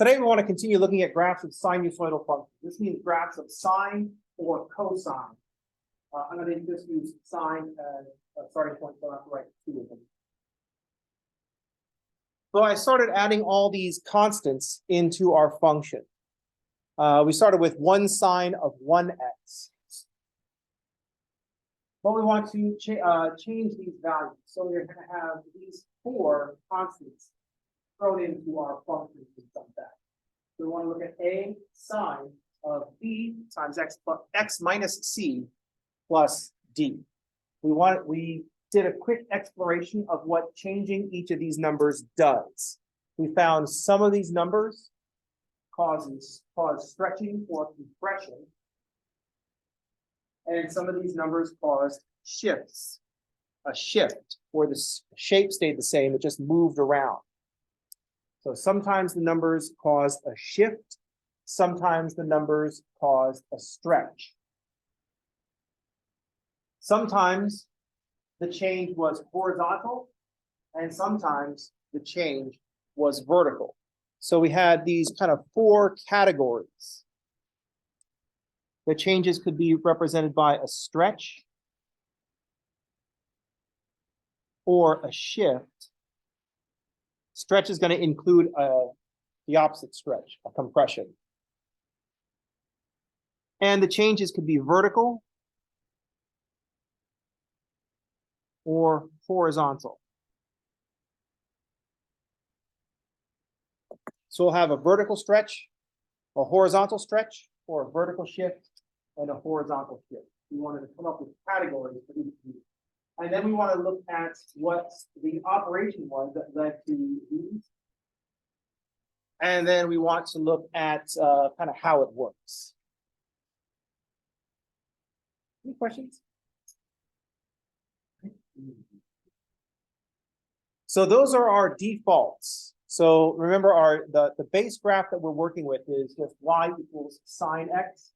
Today we want to continue looking at graphs of sinusoidal functions. This means graphs of sine or cosine. I'm going to just use sine as a starting point, so I have to write two of them. So I started adding all these constants into our function. We started with 1 sine of 1x. But we want to change these values. So we're going to have these 4 constants thrown into our function in some fashion. So we want to look at a sine of b times x minus c plus d. We did a quick exploration of what changing each of these numbers does. We found some of these numbers cause stretching or compression, and some of these numbers caused shifts. A shift, where the shape stayed the same, it just moved around. So sometimes the numbers caused a shift, sometimes the numbers caused a stretch. Sometimes the change was horizontal, and sometimes the change was vertical. So we had these kind of 4 categories. The changes could be represented by a stretch or a shift. Stretch is going to include the opposite stretch, a compression. And the changes could be vertical or horizontal. So we'll have a vertical stretch, a horizontal stretch, or a vertical shift, and a horizontal shift. We wanted to come up with categories for each of these. And then we want to look at what the operation was that led to these. And then we want to look at kind of how it works. Any questions? So those are our defaults. So remember the base graph that we're working with is just y equals sine x,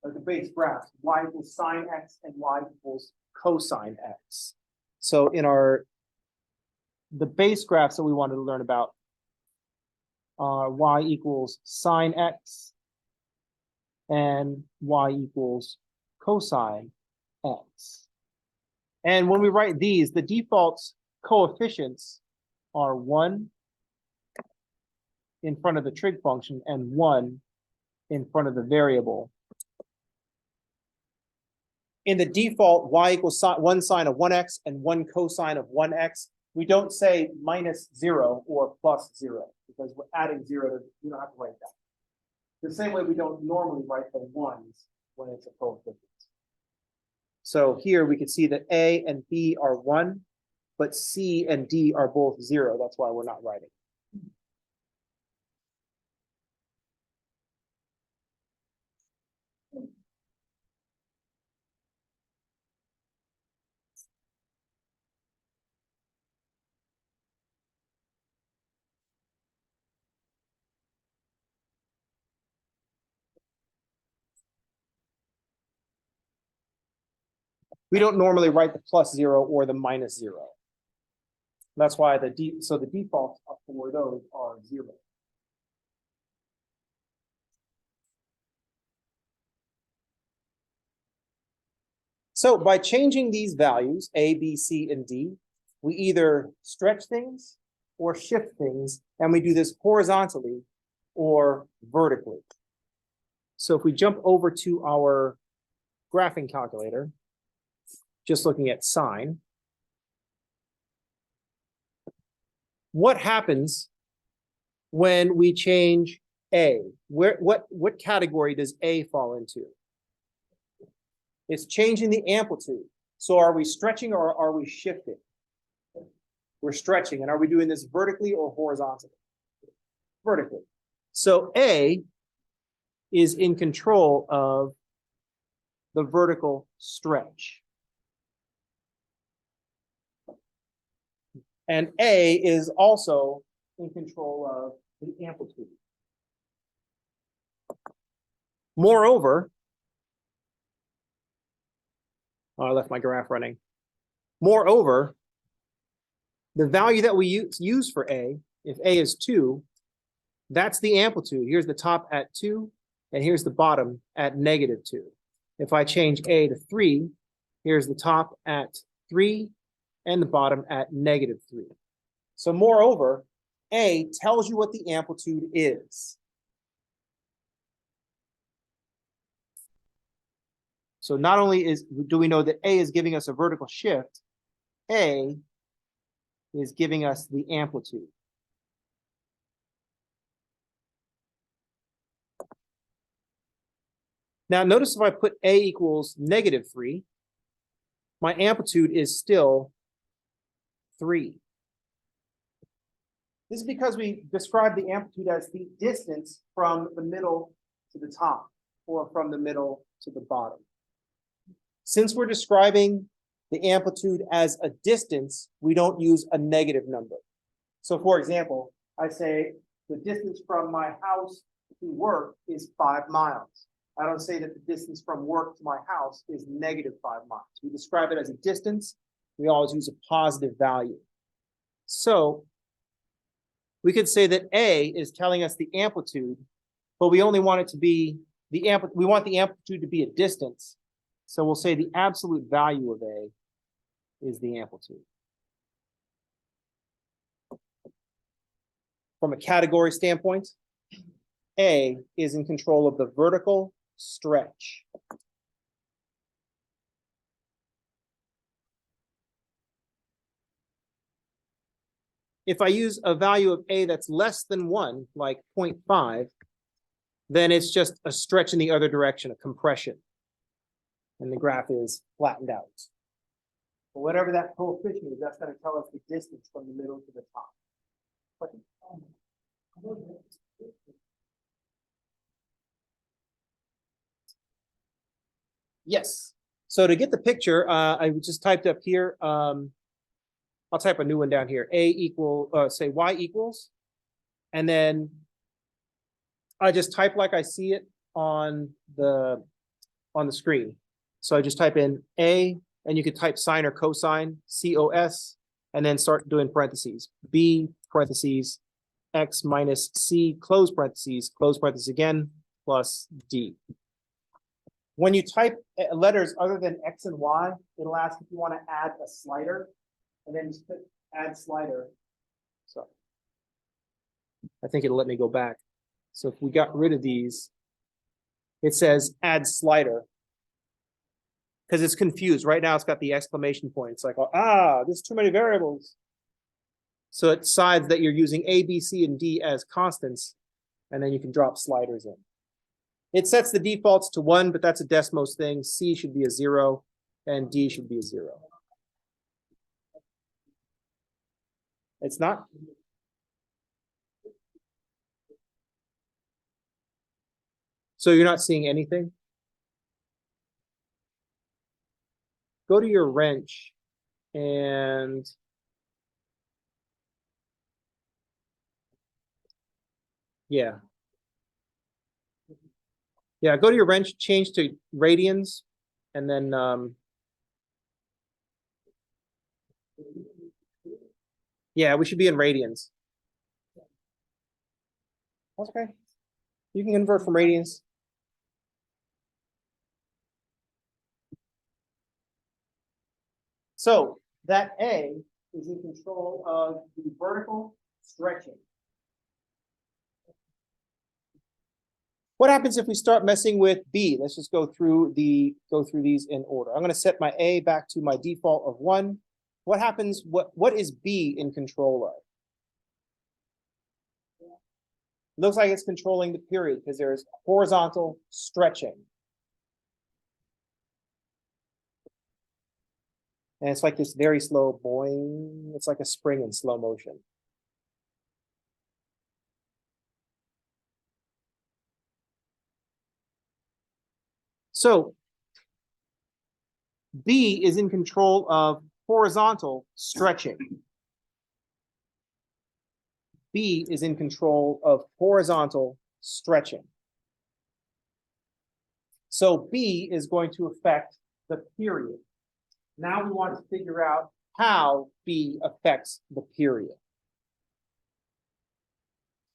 or the base graph, y equals sine x and y equals cosine x. So in the base graphs that we wanted to learn about are y equals sine x and y equals cosine x. And when we write these, the default coefficients are 1 in front of the trig function and 1 in front of the variable. In the default, y equals 1 sine of 1x and 1 cosine of 1x, we don't say minus 0 or plus 0 because we're adding 0. You don't have to write that. The same way we don't normally write the 1s when it's a coefficient. So here we can see that a and b are 1, but c and d are both 0. That's why we're not writing. We don't normally write the plus 0 or the minus 0. That's why the defaults for those are 0. So by changing these values, A, B, C, and D, we either stretch things or shift things, and we do this horizontally or vertically. So if we jump over to our graphing calculator, just looking at sine, what happens when we change A? What category does A fall into? It's changing the amplitude. So are we stretching or are we shifting? We're stretching. And are we doing this vertically or horizontally? Vertically. So A is in control of the vertical stretch. And A is also in control of the amplitude. Moreover, I left my graph running. Moreover, the value that we use for A, if A is 2, That's the amplitude. Here's the top at 2, and here's the bottom at -2. If I change A to 3, here's the top at 3 and the bottom at -3. So moreover, A tells you what the amplitude is. So not only do we know that A is giving us a vertical shift, A is giving us the amplitude. Now notice if I put A equals -3, my amplitude is still 3. This is because we describe the amplitude as the distance from the middle to the top, or from the middle to the bottom. Since we're describing the amplitude as a distance, we don't use a negative number. So for example, I say the distance from my house to work is 5 miles. I don't say that the distance from work to my house is -5 miles. We describe it as a distance. We always use a positive value. So we could say that A is telling us the amplitude, but we only want it to be we want the amplitude to be a distance. So we'll say the absolute value of A is the amplitude. From a category standpoint, A is in control of the vertical stretch. If I use a value of A that's less than 1, like 0.5, then it's just a stretch in the other direction, a compression. And the graph is flattened out. But whatever that coefficient is, that's going to tell us the distance from the middle to the top. Yes. So to get the picture, I just typed up here. I'll type a new one down here. A equal, say Y equals, and then I just type like I see it on the screen. So I just type in A, and you could type sine or cosine, COS, and then start doing parentheses. B parentheses X minus C close parentheses again, plus D. When you type letters other than X and Y, it'll ask if you want to add a slider, and then just click add slider. So I think it'll let me go back. So if we got rid of these, it says add slider, because it's confused. Right now it's got the exclamation point. It's like, there's too many variables. So it decides that you're using A, B, C, and D as constants, and then you can drop sliders in. It sets the defaults to 1, but that's a Desmos thing. C should be a 0, and D should be a 0. It's not? So you're not seeing anything? Go to your wrench and yeah. Yeah, go to your wrench, change to radians, and then yeah, we should be in radians. That's okay. You can convert from radians. So that A is in control of the vertical stretching. What happens if we start messing with B? Let's just go through these in order. I'm going to set my A back to my default of 1. What happens? What is B in control of? Looks like it's controlling the period because there's horizontal stretching. And it's like this very slow boing. It's like a spring in slow motion. So B is in control of horizontal stretching. B is in control of horizontal stretching. So B is going to affect the period. Now we want to figure out how B affects the period.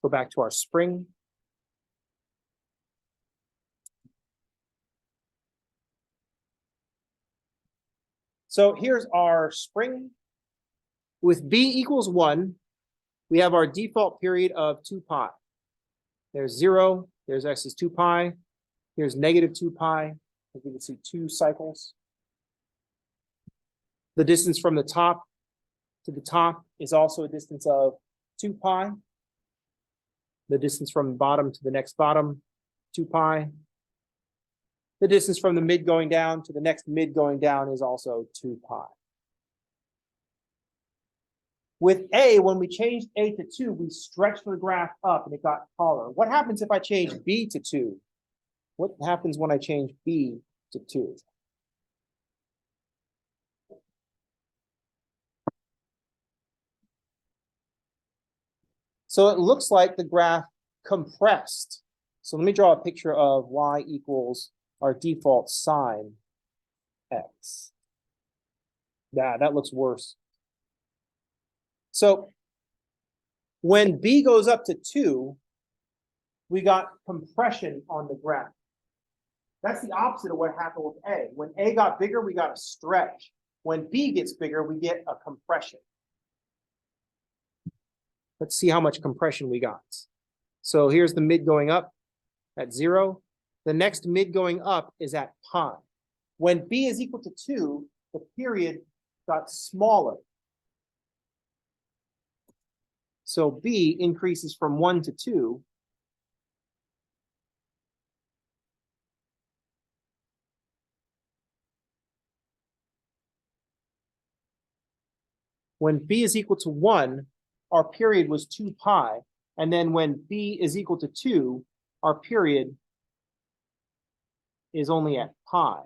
Go back to our spring. So here's our spring. With b equals 1, we have our default period of 2 pi. There's 0, there's x is 2 pi, here's negative 2 pi. As you can see, 2 cycles. The distance from the top to the top is also a distance of 2 pi. The distance from the bottom to the next bottom, 2 pi. The distance from the mid going down to the next mid going down is also 2 pi. With A, when we changed A to 2, we stretched the graph up and it got taller. What happens if I change B to 2? What happens when I change B to 2? So it looks like the graph compressed. So let me draw a picture of y equals our default sine x. Yeah, that looks worse. So when b goes up to 2, we got compression on the graph. That's the opposite of what happened with A. When A got bigger, we got a stretch. When B gets bigger, we get a compression. Let's see how much compression we got. So here's the mid going up at 0. The next mid going up is at pi. When B is equal to 2, the period got smaller. So B increases from 1 to 2. When B is equal to 1, our period was 2 pi. And then when B is equal to 2, our period is only at pi.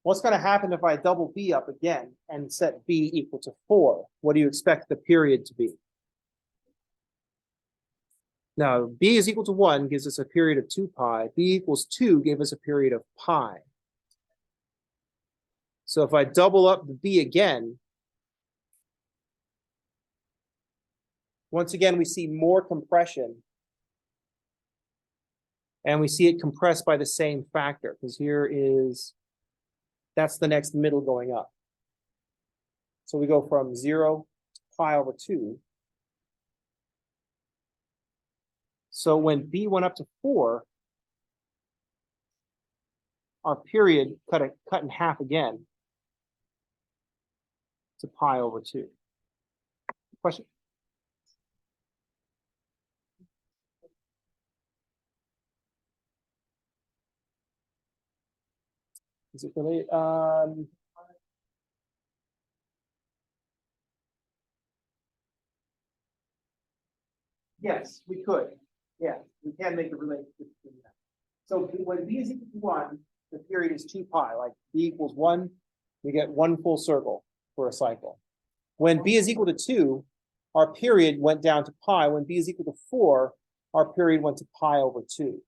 What's going to happen if I double B up again and set B equal to 4? What do you expect the period to be? Now, B is equal to 1 gives us a period of 2 pi. B equals 2 gave us a period of pi. So if I double up the B again, once again, we see more compression. And we see it compressed by the same factor, because here is, that's the next middle going up. So we go from 0 to pi over 2. So when B went up to 4, our period cut in half again to pi over 2. Question? Is it related? Yes, we could. Yeah, we can make a relationship between that. So when B is equal to 1, the period is 2 pi. Like B equals 1, we get 1 full circle for a cycle. When B is equal to 2, our period went down to pi. When B is equal to 4, our period went to pi over 2.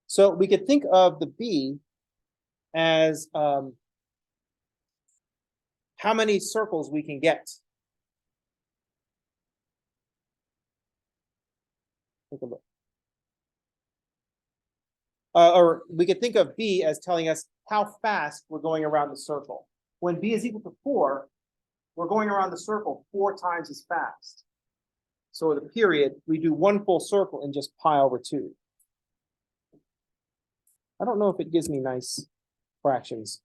So we could think of the B as how many circles we can get. Take a look. Or we could think of B as telling us how fast we're going around the circle. When B is equal to 4, we're going around the circle 4 times as fast. So the period, we do 1 full circle in just pi over 2. I don't know if it gives me nice fractions.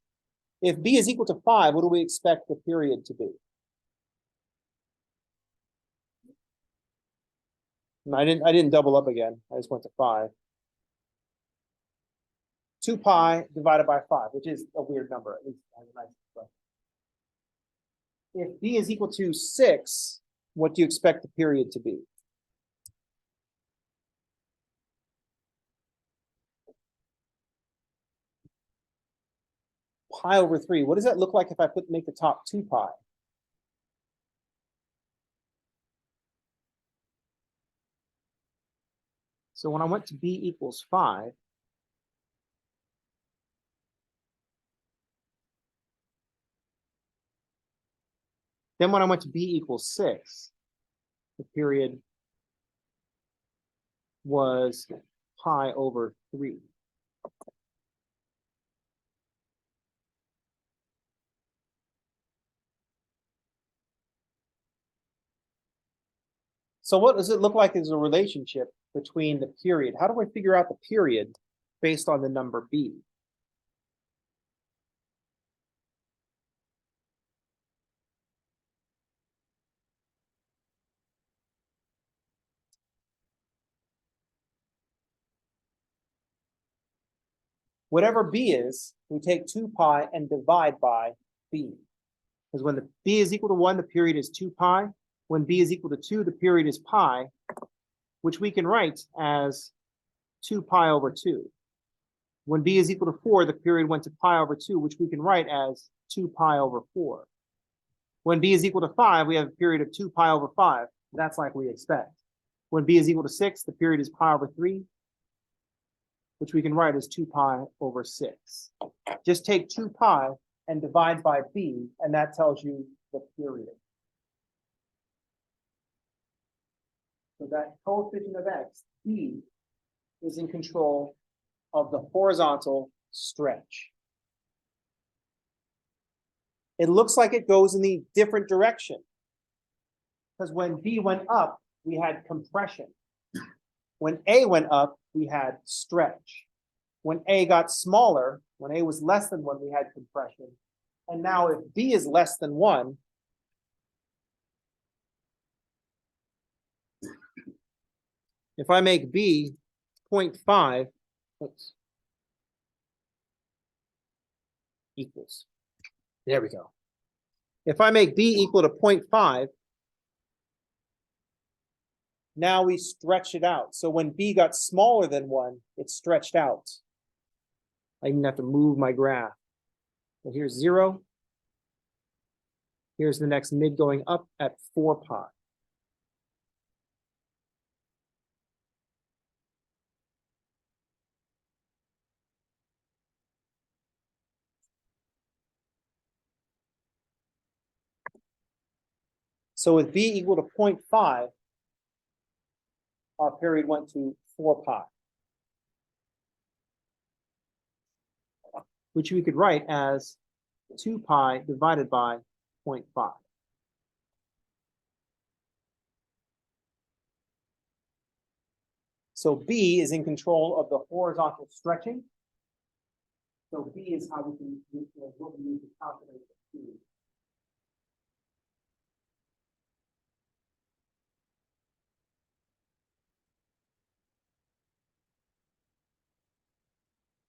If B is equal to 5, what do we expect the period to be? I didn't double up again. I just went to 5. 2 pi divided by 5, which is a weird number. At least if B is equal to 6, what do you expect the period to be? Pi over 3. What does that look like if I make the top 2 pi? So when I went to B equals 5, then when I went to B equals 6, the period was pi over 3. So what does it look like as a relationship between the period? How do I figure out the period based on the number b? Whatever b is, we take 2 pi and divide by b. Because when the b is equal to 1, the period is 2 pi. When b is equal to 2, the period is pi, which we can write as 2 pi over 2. When b is equal to 4, the period went to pi over 2, which we can write as 2 pi over 4. When b is equal to 5, we have a period of 2 pi over 5. That's like we expect. When b is equal to 6, the period is pi over 3, which we can write as 2 pi over 6. Just take 2 pi and divide by b, and that tells you the period. So that coefficient of x, b, is in control of the horizontal stretch. It looks like it goes in the different direction. Because when b went up, we had compression. When a went up, we had stretch. When a got smaller, when a was less than 1, we had compression. And now if b is less than 1, if I make b 0.5, equals. There we go. If I make b equal to 0.5, now we stretch it out. So when b got smaller than 1, it stretched out. I even have to move my graph. So here's 0. Here's the next mid going up at 4 pi. So with b equal to 0.5, our period went to 4 pi, which we could write as 2 pi divided by 0.5. So b is in control of the horizontal stretching. So b is how we can what we use to calculate the period.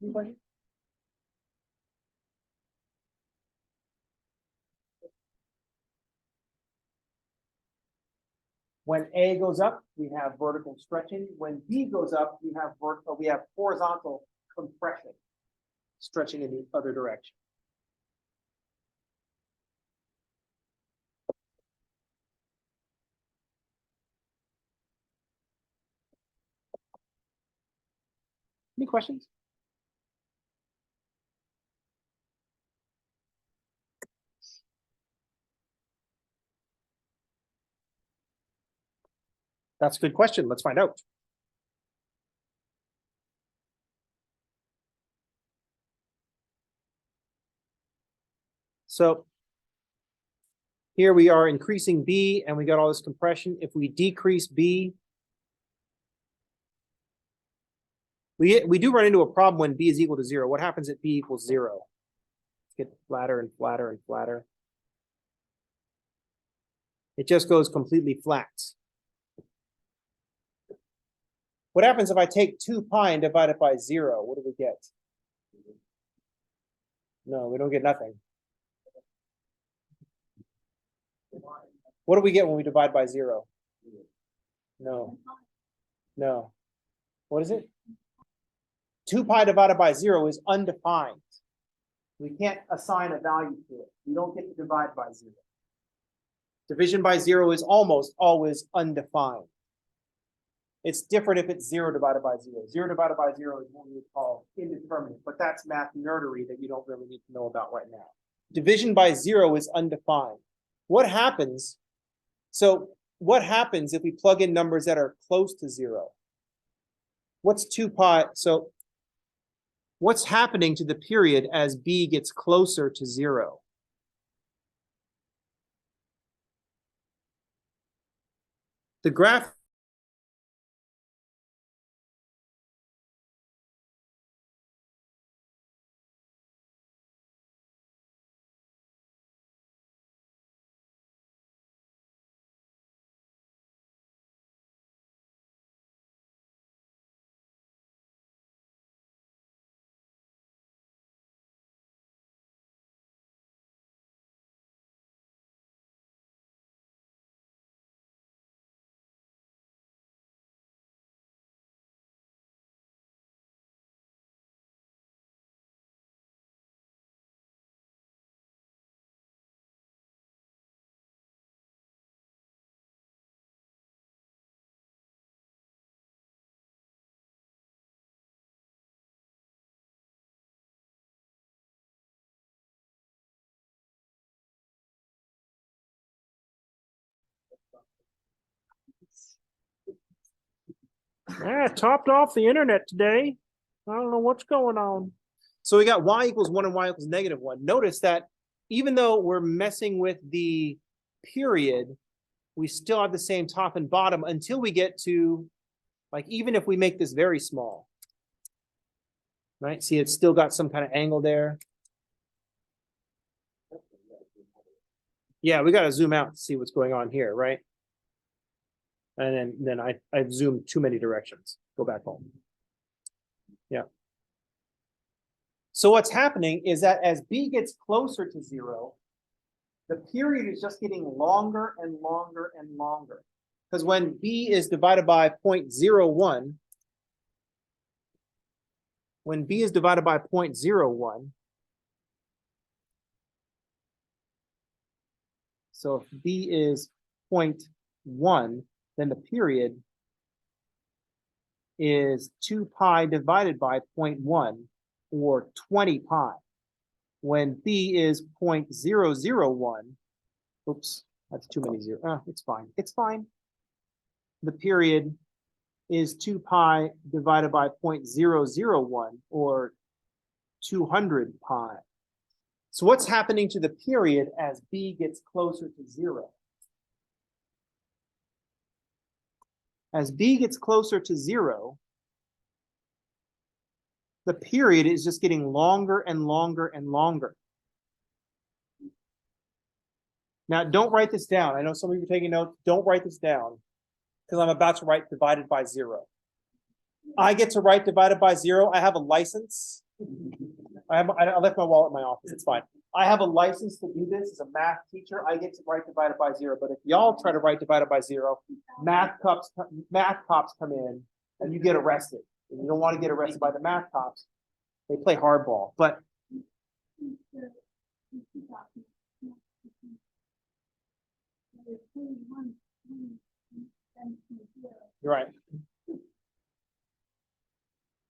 Anybody? When A goes up, we have vertical stretching. When B goes up, we have horizontal compression, stretching in the other direction. Any questions? That's a good question. Let's find out. So here we are increasing B and we got all this compression. If we decrease B, we do run into a problem when B is equal to 0. What happens at B equals 0? Let's get flatter and flatter and flatter. It just goes completely flat. What happens if I take 2 pi and divide it by 0? What do we get? No, we don't get nothing. What do we get when we divide by 0? No. No. What is it? 2 pi divided by 0 is undefined. We can't assign a value to it. We don't get to divide by 0. Division by 0 is almost always undefined. It's different if it's 0 divided by 0. 0 divided by 0 is what we would call indeterminate, but that's math nerdery that you don't really need to know about right now. Division by 0 is undefined. What happens? So what happens if we plug in numbers that are close to 0? What's 2 pi? So what's happening to the period as b gets closer to 0? The graph Topped off the internet today. I don't know what's going on. So we got y equals 1 and y equals -1. Notice that even though we're messing with the period, we still have the same top and bottom until we get to, like, even if we make this very small, right? See, it's still got some kind of angle there. Yeah, we got to zoom out to see what's going on here, right? And then I've zoomed too many directions. Go back home. Yeah. So what's happening is that as b gets closer to 0, the period is just getting longer and longer and longer. Because when b is divided by 0.01, when b is divided by 0.01, so if b is 0.1, then the period is 2 pi divided by 0.1, or 20 pi. When b is 0.001, oops, that's too many zeros. Oh, it's fine. It's fine. The period is 2 pi divided by 0.001, or 200 pi. So what's happening to the period as b gets closer to 0? As b gets closer to 0, the period is just getting longer and longer and longer. Now, don't write this down. I know some of you are taking notes. Don't write this down, because I'm about to write divided by 0. I get to write divided by 0. I have a license. I left my wallet in my office. It's fine. I have a license to do this as a math teacher. I get to write divided by 0. But if y'all try to write divided by 0, math cops come in and you get arrested. And you don't want to get arrested by the math cops. They play hardball. But you're right.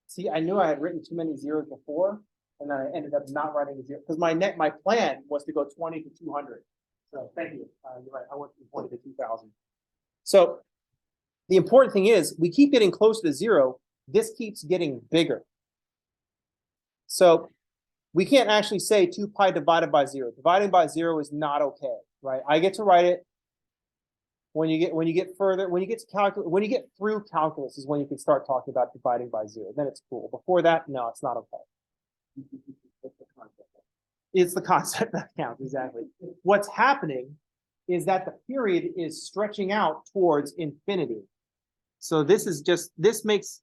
See, I knew I had written too many zeros before, and then I ended up not writing a 0 because my plan was to go 20 to 200. So thank you. You're right. I went from 20 to 2,000. So the important thing is we keep getting closer to 0. This keeps getting bigger. So we can't actually say 2 pi divided by 0. Dividing by 0 is not okay, right? I get to write it. When you get further, when you get to calculus, when you get through calculus is when you can start talking about dividing by 0. Then it's cool. Before that, no, it's not okay. It's the concept that counts, exactly. What's happening is that the period is stretching out towards infinity. So this makes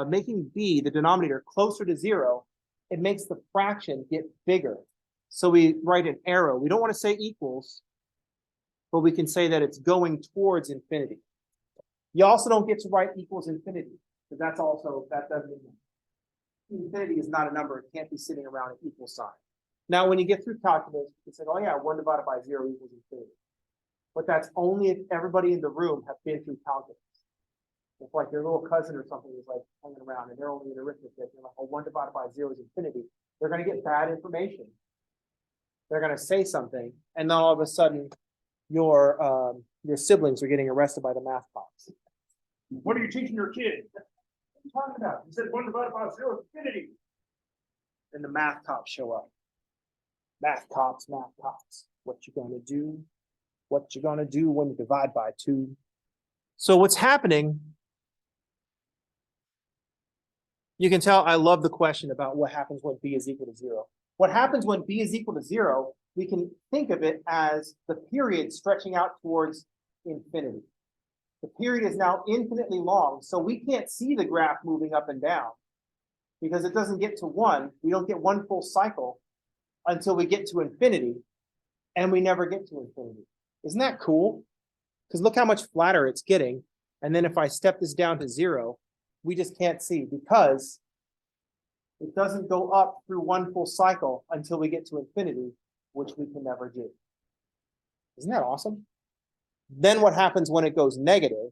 making b, the denominator, closer to 0. It makes the fraction get bigger. So we write an arrow. We don't want to say equals, but we can say that it's going towards infinity. You also don't get to write equals infinity, because that doesn't mean infinity is not a number. It can't be sitting around an equal sign. Now, when you get through calculus, you can say, oh yeah, 1 divided by 0 equals infinity. But that's only if everybody in the room have been through calculus. If like your little cousin or something is like hanging around and they're only in arithmetic, and like, oh, 1 divided by 0 is infinity, they're going to get bad information. They're going to say something, and then all of a sudden, your siblings are getting arrested by the math cops. What are you teaching your kid? What are you talking about? You said 1 divided by 0 is infinity. Then the math cops show up. Math cops. What you gonna do? What you gonna do when you divide by 2? So what's happening? You can tell I love the question about what happens when b is equal to 0. What happens when b is equal to 0, we can think of it as the period stretching out towards infinity. The period is now infinitely long, so we can't see the graph moving up and down because it doesn't get to 1. We don't get 1 full cycle until we get to infinity, and we never get to infinity. Isn't that cool? Because look how much flatter it's getting. And then if I step this down to 0, we just can't see because it doesn't go up through 1 full cycle until we get to infinity, which we can never do. Isn't that awesome? Then what happens when it goes negative?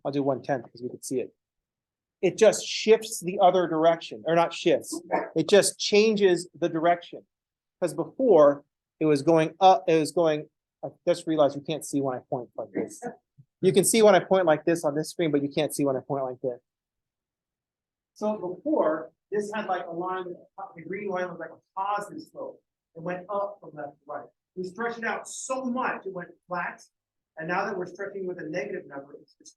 I'll do 1/10 because we can see it. It just shifts the other direction, or not shifts. It just changes the direction. Because before it was going up, I just realized you can't see when I point like this. You can see when I point like this on this screen, but you can't see when I point like this. So before, this had like a line, the green line was like a positive slope. It went up from left to right. We stretched it out so much, it went flat. And now that we're stretching with a negative number, it's just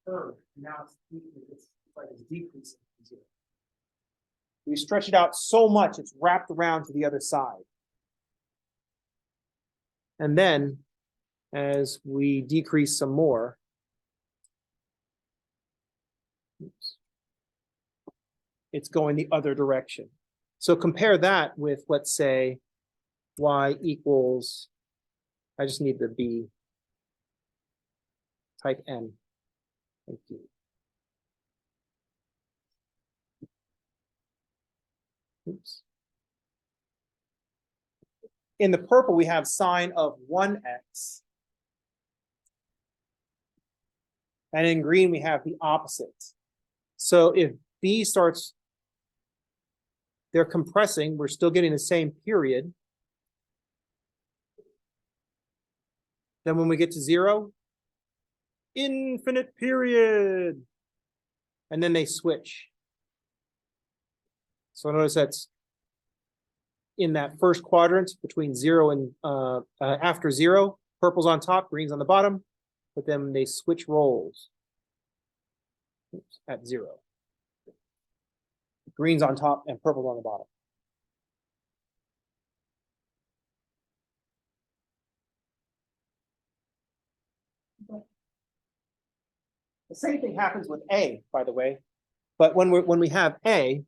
curved. Now it's like it's decreasing from 0. We stretch it out so much, it's wrapped around to the other side. And then, as we decrease some more, it's going the other direction. So compare that with, let's say, y equals, I just need the b, type n. Thank you. Oops. In the purple, we have sine of 1x. And in green, we have the opposite. So if b starts, they're compressing, we're still getting the same period. Then when we get to 0, infinite period. And then they switch. So notice that's in that first quadrant between 0 and after 0, purple's on top, green's on the bottom, but then they switch roles. Oops, at 0. Green's on top and purple's on the bottom. The same thing happens with A, by the way, but when we have A,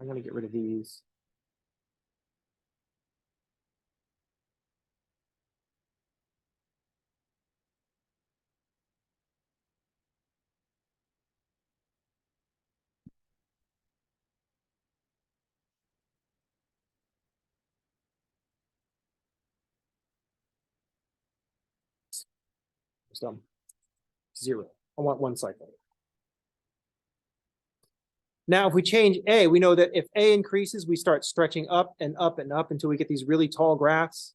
I'm going to get rid of these. So 0. I want 1 cycle. Now, if we change A, we know that if A increases, we start stretching up and up and up until we get these really tall graphs.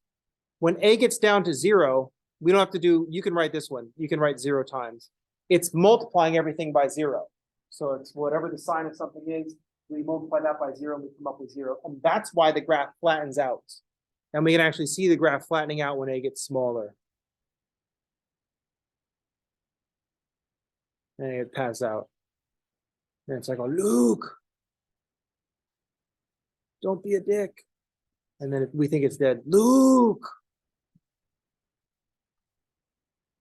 When A gets down to 0, we don't have to do, you can write this one. You can write 0 times. It's multiplying everything by 0. So it's whatever the sign of something is, we multiply that by 0 and we come up with 0. And that's why the graph flattens out. And we can actually see the graph flattening out when A gets smaller. And it passes out. And it's like, oh, Luke, don't be a dick. And then if we think it's dead, Luke.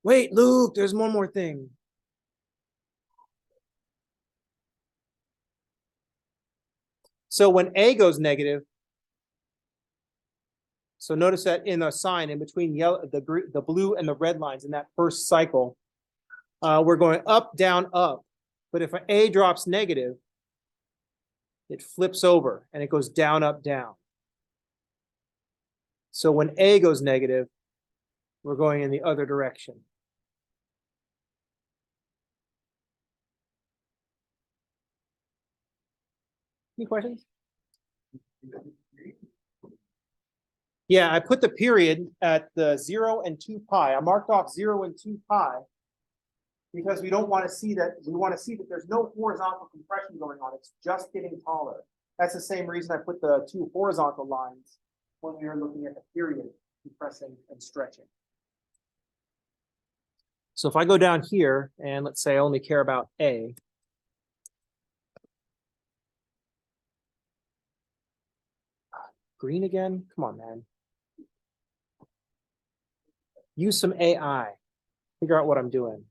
Wait, Luke, there's one more thing. So when A goes negative, so notice that in a sign in between yellow, the blue and the red lines in that first cycle, we're going up, down, up. But if A drops negative, it flips over and it goes down, up, down. So when A goes negative, we're going in the other direction. Any questions? Yeah, I put the period at the 0 and 2 pi. I marked off 0 and 2 pi because we don't want to see that. We want to see that there's no horizontal compression going on. It's just getting taller. That's the same reason I put the 2 horizontal lines when we were looking at the period compressing and stretching. So if I go down here and let's say I only care about A. Green again? Come on, man. Use some AI. Figure out what I'm doing.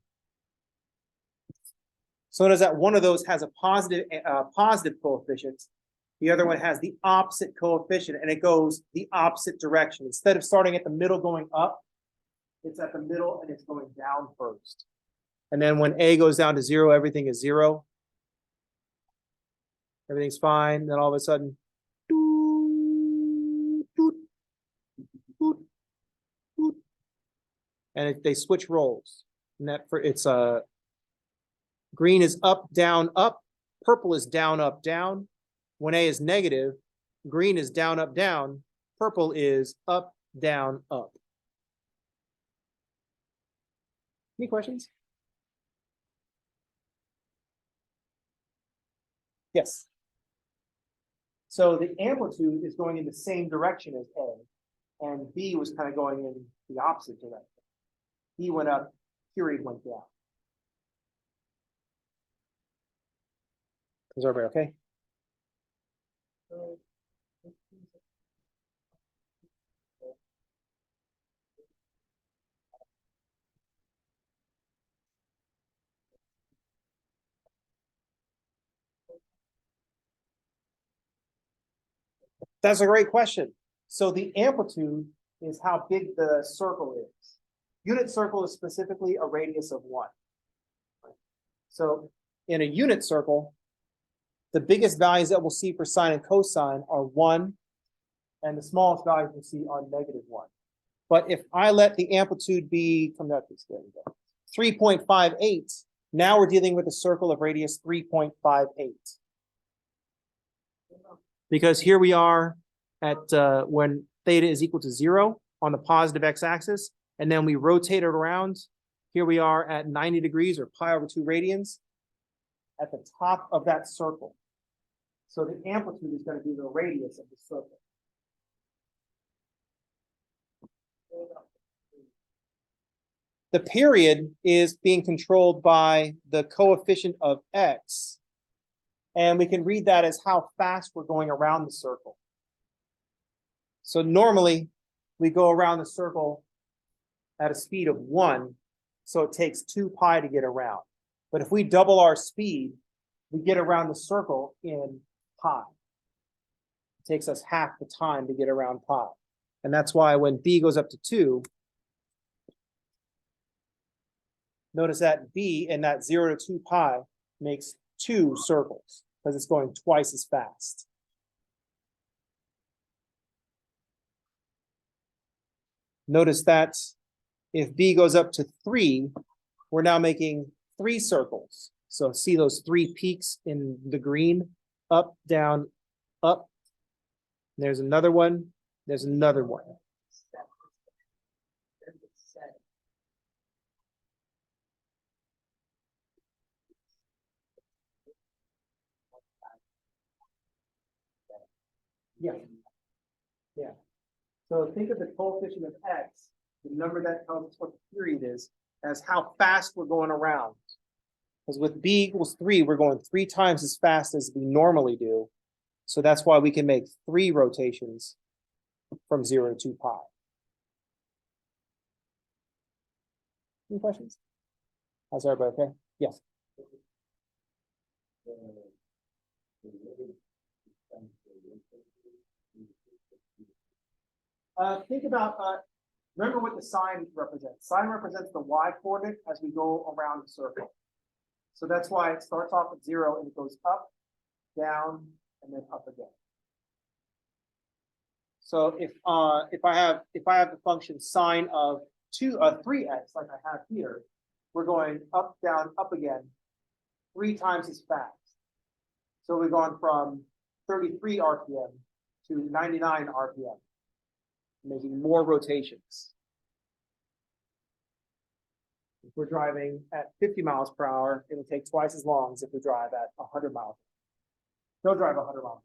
So notice that one of those has a positive coefficient. The other one has the opposite coefficient, and it goes the opposite direction. Instead of starting at the middle going up, it's at the middle and it's going down first. And then when A goes down to 0, everything is 0. Everything's fine. Then all of a sudden, and they switch roles. And that for it's green is up, down, up. Purple is down, up, down. When A is negative, green is down, up, down. Purple is up, down, up. Any questions? Yes. So the amplitude is going in the same direction as A, and B was kind of going in the opposite direction. B went up, period went down. Is everybody okay? That's a great question. So the amplitude is how big the circle is. Unit circle is specifically a radius of 1. So in a unit circle, the biggest values that we'll see for sine and cosine are 1, and the smallest values we'll see are -1. But if I let the amplitude be, come back to this, there we go, 3.58, now we're dealing with a circle of radius 3.58. Because here we are at when theta is equal to 0 on the positive x-axis, and then we rotate it around. Here we are at 90 degrees or pi over 2 radians at the top of that circle. So the amplitude is going to be the radius of the circle. The period is being controlled by the coefficient of x. And we can read that as how fast we're going around the circle. So normally we go around the circle at a speed of 1, so it takes 2 pi to get around. But if we double our speed, we get around the circle in pi. It takes us half the time to get around pi. And that's why when B goes up to 2, notice that B in that 0 to 2 pi makes 2 circles because it's going twice as fast. Notice that if B goes up to 3, we're now making 3 circles. So see those 3 peaks in the green, up, down, up. There's another one. There's another one. Yeah. Yeah. So think of the coefficient of x, the number that tells us what the period is, as how fast we're going around. Because with B equals 3, we're going 3 times as fast as we normally do. So that's why we can make 3 rotations from 0 to 2 pi. Any questions? How's everybody okay? Yes. Think about, remember what the sine represents. Sine represents the y-coordinate as we go around the circle. So that's why it starts off at 0 and it goes up, down, and then up again. So if I have the function sine of 3x like I have here, we're going up, down, up again 3 times as fast. So we're going from 33 RPM to 99 RPM, making more rotations. If we're driving at 50 miles per hour, it'll take twice as long as if we drive at 100 miles. Don't drive 100 miles.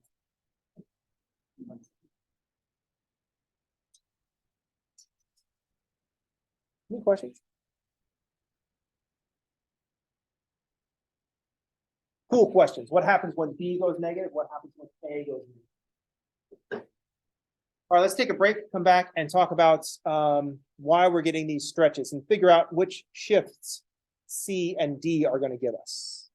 Any questions? Cool questions. What happens when B goes negative? What happens when A goes negative? All right, let's take a break, come back and talk about why we're getting these stretches and figure out which shifts C and D are going to give us.